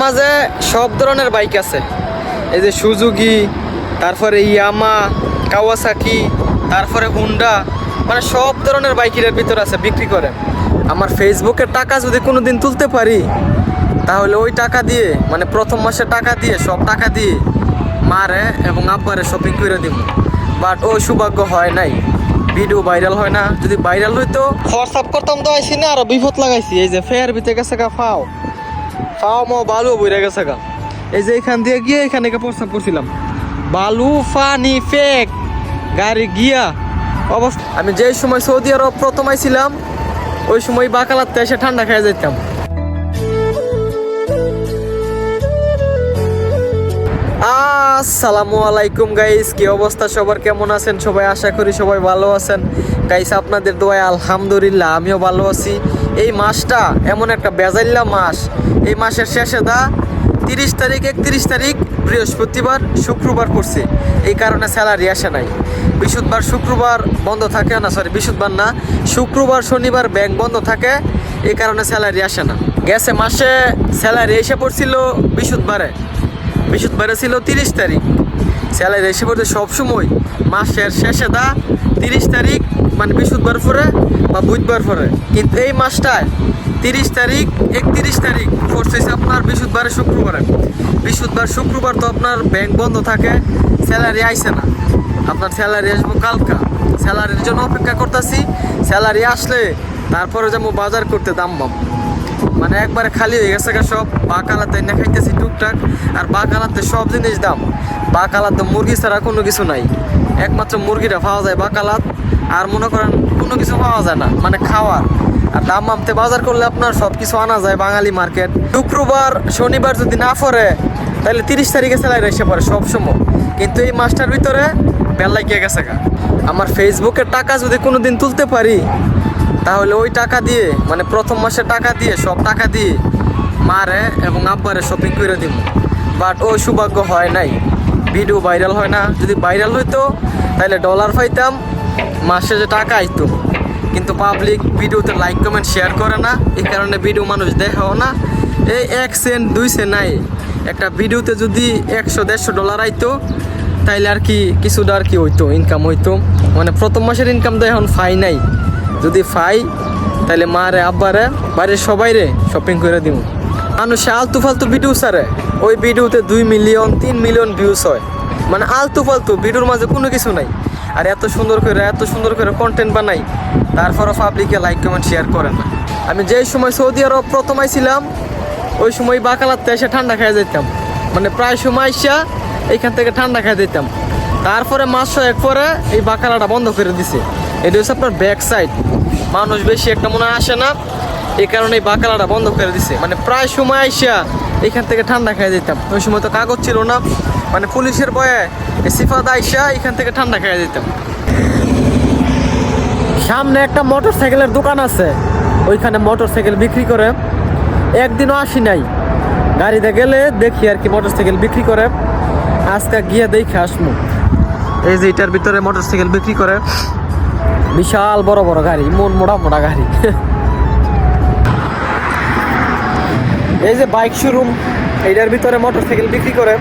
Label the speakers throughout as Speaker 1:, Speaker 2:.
Speaker 1: মাঝে সব ধরনের বাইক আছে, এই যে সুজুকি, তারপরে ইয়ামা, কাওয়াসাকি, তারপরে হুন্ডা, মানে সব ধরনের বাইকের ভিতর আছে, বিক্রি করে। আমার ফেসবুকের টাকা যদি কোনোদিন তুলতে পারি, তাহলে ওই টাকা দিয়ে, মানে প্রথম মাসের টাকা দিয়ে, সব টাকা দিয়ে মারে এবং আব্বারে শপিং করে দিব। বাট ওই সৌভাগ্য হয় নাই, ভিডিও ভাইরাল হয় না। যদি ভাইরাল হইতো হোয়াটসঅ্যাপ করতাম তো আইসি না, আরো বিপদ লাগাইছি। এই যে ফেয়ার ভিতরে গেছে গা ফাও মো বালু বইরা গেছে গা। এই যে এখান দিয়ে গিয়ে এখানে প্রস্তাব করছিলাম, বালু ফানি ফেক গাড়ি গিয়া অবস্থা। আমি যে সময় সৌদি আরব প্রথম আইছিলাম, ওই সময় বাকালাতে এসে ঠান্ডা খেয়ে যেতাম। আসসালামু আলাইকুম গাইস, কি অবস্থা সবার, কেমন আছেন সবাই? আশা করি সবাই ভালো আছেন গাইস। আপনাদের দোয়ায় আলহামদুলিল্লাহ আমিও ভালো আছি। এই মাসটা এমন একটা বেজাল্লা মাস, এই মাসের শেষে 30 তারিখ 31 তারিখ বৃহস্পতিবার শুক্রবার পড়ছে, এই কারণে স্যালারি আসে নাই। বৃহস্পতিবার শুক্রবার বন্ধ থাকে না, সরি বৃহস্পতিবার না, শুক্রবার শনিবার ব্যাংক বন্ধ থাকে, এই কারণে স্যালারি আসে না। গেছে মাসে স্যালারি এসে পড়ছিল বৃহস্পতিবারে ছিল 30 তারিখ। স্যালারি এসে পড়ছে সবসময় মাসের শেষে 30 তারিখ, মানে বৃহস্পতিবার পরে বা বুধবার পরে। কিন্তু এই মাসটায় 30 তারিখ 31 তারিখ পড়ছে আপনার বৃহস্পতিবার শুক্রবার, তো আপনার ব্যাংক বন্ধ থাকে, স্যালারি আইসে না। আপনার স্যালারি আসবো কালকা, স্যালারির জন্য অপেক্ষা করতেছি। স্যালারি আসলে তারপরে যাবো বাজার করতে, দাম মানে একবারে খালি হয়ে গেছে সব। বাকালাতে এনে খাইতেছি টুকটাক, আর বাকালাতে সব জিনিস দাম। বাকালাতে মুরগি ছাড়া কোনো কিছু নাই, একমাত্র মুরগিটা পাওয়া যায় বাকালাত, আর মনে করেন কোনো কিছু পাওয়া যায় না, মানে খাওয়ার। আর দাম মামতে বাজার করলে আপনার সব কিছু আনা যায় বাঙালি মার্কেট। শুক্রবার শনিবার যদি না পড়ে, তাহলে 30 তারিখে স্যালারি এসে পড়ে সবসময়। কিন্তু এই মাসটার ভিতরে বেলা গিয়ে গেছে গা। আমার ফেসবুকের টাকা যদি কোনোদিন তুলতে পারি, তাহলে ওই টাকা দিয়ে, মানে প্রথম মাসের টাকা দিয়ে, সব টাকা দিয়ে মারে এবং আব্বারে শপিং করে দিব। বাট ওই সৌভাগ্য হয় নাই, ভিডিও ভাইরাল হয় না। যদি ভাইরাল হইতো তাহলে ডলার পাইতাম, মাসে যে টাকা আইতো। কিন্তু পাবলিক ভিডিওতে লাইক কমেন্ট শেয়ার করে না, এই কারণে ভিডিও মানুষ দেখাও না। এই 1 সেন্ট 2 সেন্ট নাই, একটা ভিডিওতে যদি 100-150 ডলার আইতো, তাইলে আর কি কিছুটা আর কি হইতো, ইনকাম হইতো। মানে প্রথম মাসের ইনকাম তো এখন ফাই নাই। যদি ফাই তাহলে মারে আব্বারে বাড়ির সবাইরে শপিং করে দিব। মানুষে আলতু ফালতু ভিডিও ছাড়ে, ওই ভিডিওতে 2 মিলিয়ন 3 মিলিয়ন ভিউজ হয়। মানে আলতু ফালতু ভিডিওর মাঝে কোনো কিছু নাই। আর এত সুন্দর করে কন্টেন্ট বানাই, তারপরও পাবলিকে লাইক কমেন্ট শেয়ার করে না। আমি যেই সময় সৌদি আরব প্রথম আইছিলাম, ওই সময় বাকালাতে এসে ঠান্ডা খেয়ে যেতাম। মানে প্রায় সময় আইসা এইখান থেকে ঠান্ডা খেয়ে যেতাম। তারপরে মাস 6 পরে এই বাকালাটা বন্ধ করে দিছে। এটা হচ্ছে আপনার ব্যাক সাইড, মানুষ বেশি একটা মনে আসে না, এই কারণে এই বাকালাটা বন্ধ করে দিছে। মানে প্রায় সময় আইসা এখান থেকে ঠান্ডা খেয়ে যেতাম। ওই সময় তো কাগজ ছিল না, মানে পুলিশের ভয়ে সিফাত আইসা এখান থেকে ঠান্ডা খেয়ে যেতাম। সামনে একটা মোটর সাইকেলের দোকান আছে, ওইখানে মোটর সাইকেল বিক্রি করে। একদিনও আসি নাই, গাড়িতে গেলে দেখি আর কি মোটর সাইকেল বিক্রি করে। আজকে গিয়ে দেখে আসবো। এই যে এটার ভিতরে মোটর সাইকেল বিক্রি করে, বিশাল বড় বড় গাড়ি, মোটা গাড়ি। এই যে বাইক শোরুম, এইটার ভিতরে মোটর সাইকেল বিক্রি করে।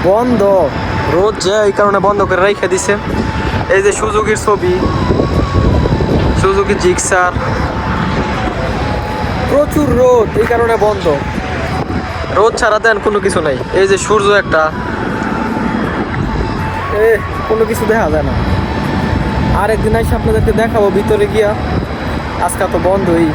Speaker 1: বন্ধ, রোদ যে এই কারণে বন্ধ করে রেখে দিছে। এই যে সুজুকির ছবি, সুজুকি জিক্সার, প্রচুর রোদ, এই কারণে বন্ধ। রোদ ছাড়া দেন কোনো কিছু নাই। এই যে সূর্য একটা, কোনো কিছু দেখা যায় না। আর একদিন আইসা আপনাদেরকে দেখাবো ভিতরে গিয়া, আজকে তো বন্ধই।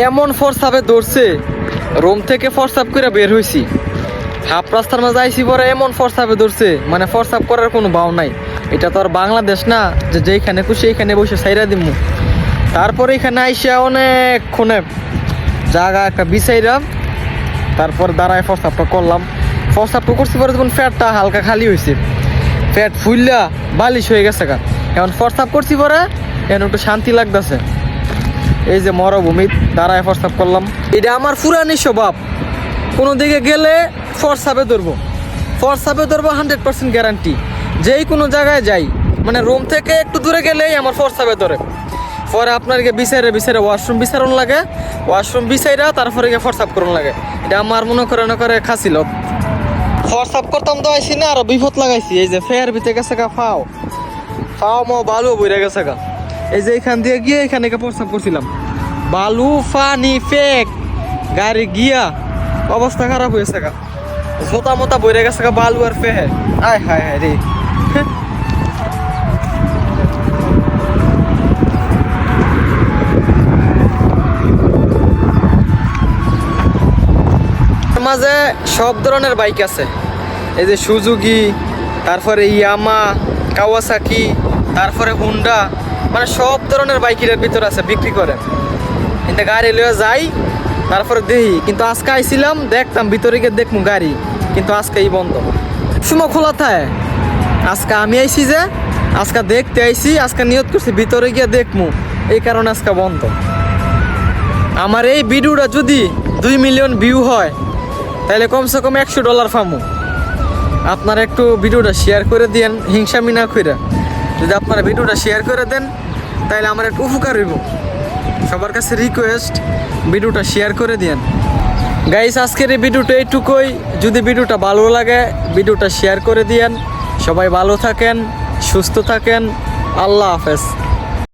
Speaker 1: এমন ফোর্সাপে দৌড়ছে, রুম থেকে ফোর্সাপ করে বের হয়েছি, হাফ রাস্তার মাঝে আইসি পরে এমন ফোর্সাপে দৌড়ছে, মানে ফোর্সাপ করার কোনো ভাও নাই। এটা তো আর বাংলাদেশ না যে যেখানে খুশি এইখানে বসে সাইরা দিমু। তারপরে এখানে আইসা অনেকক্ষণে জায়গা একটা বিছাইলাম, তারপর দাঁড়ায় ফোর্সাপটা করলাম। ফোর্সাপটা করছি পরে যখন ফ্যাটটা হালকা খালি হয়েছে, ফ্যাট ফুললা বালিশ হয়ে গেছে গা। এখন ফোর্সাপ করছি পরে এখন একটু শান্তি লাগতেছে। এই যে মরুভূমি দাঁড়ায় ফোর্সাপ করলাম। এটা আমার পুরানি স্বভাব, কোনো দিকে গেলে ফোর্সাপে ধরবো, হোয়াটসঅ্যাপে ধরবো 100% গ্যারান্টি। যেই কোনো জায়গায় যাই, মানে রুম থেকে একটু দূরে গেলেই আমার হোয়াটসঅ্যাপে ধরে। পরে আপনাকে বিচারে ওয়াশরুম বিচারণ লাগে, ওয়াশরুম বিচাইরা তারপরে গিয়ে হোয়াটসঅ্যাপ করুন লাগে। এটা আমার মনে করে খাছিল হোয়াটসঅ্যাপ করতাম তো আইসি না, আরো বিপদ লাগাইছি। এই যে ফেয়ার ভিতরে গেছে গা ফাও বালু বইরে গেছে গা। এই যে এখান দিয়ে গিয়ে এখানে হোয়াটসঅ্যাপ করছিলাম, বালু ফানি ফেক গাড়ি গিয়া অবস্থা খারাপ হয়েছে গা, জোতা মোতা বইরে গেছে গা বালু আর ফেহে। আয় হায় হায় রে। মাঝে সব ধরনের বাইক আছে, এই যে সুজুকি, তারপরে ইয়ামা, কাওয়াসাকি, তারপরে হুন্ডা, মানে সব ধরনের বাইক এর ভিতর আছে বিক্রি করে। কিন্তু গাড়ি লয়ে যাই তারপরে দেখি, কিন্তু আজকে আইছিলাম দেখতাম ভিতরে গিয়ে দেখমু গাড়ি, কিন্তু আজকে এই বন্ধ। সময় খোলা থাকে, আজকে আমি আইছি যে আজকে দেখতে আইছি, আজকে নিয়ত করছি ভিতরে গিয়ে দেখমু, এই কারণে আজকে বন্ধ। আমার এই ভিডিওটা যদি 2 মিলিয়ন ভিউ হয় তাহলে কমসে কম $100 পামু। আপনারা একটু ভিডিওটা শেয়ার করে দিয়েন, হিংসামি না কইরা। যদি আপনারা ভিডিওটা শেয়ার করে দেন তাহলে আমার একটু উপকার হইব। সবার কাছে রিকোয়েস্ট, ভিডিওটা শেয়ার করে দিয়েন গাইস। আজকের এই ভিডিওটা এইটুকুই। যদি ভিডিওটা ভালো লাগে ভিডিওটা শেয়ার করে দিয়েন। সবাই ভালো থাকেন, সুস্থ থাকেন। আল্লাহ হাফেজ।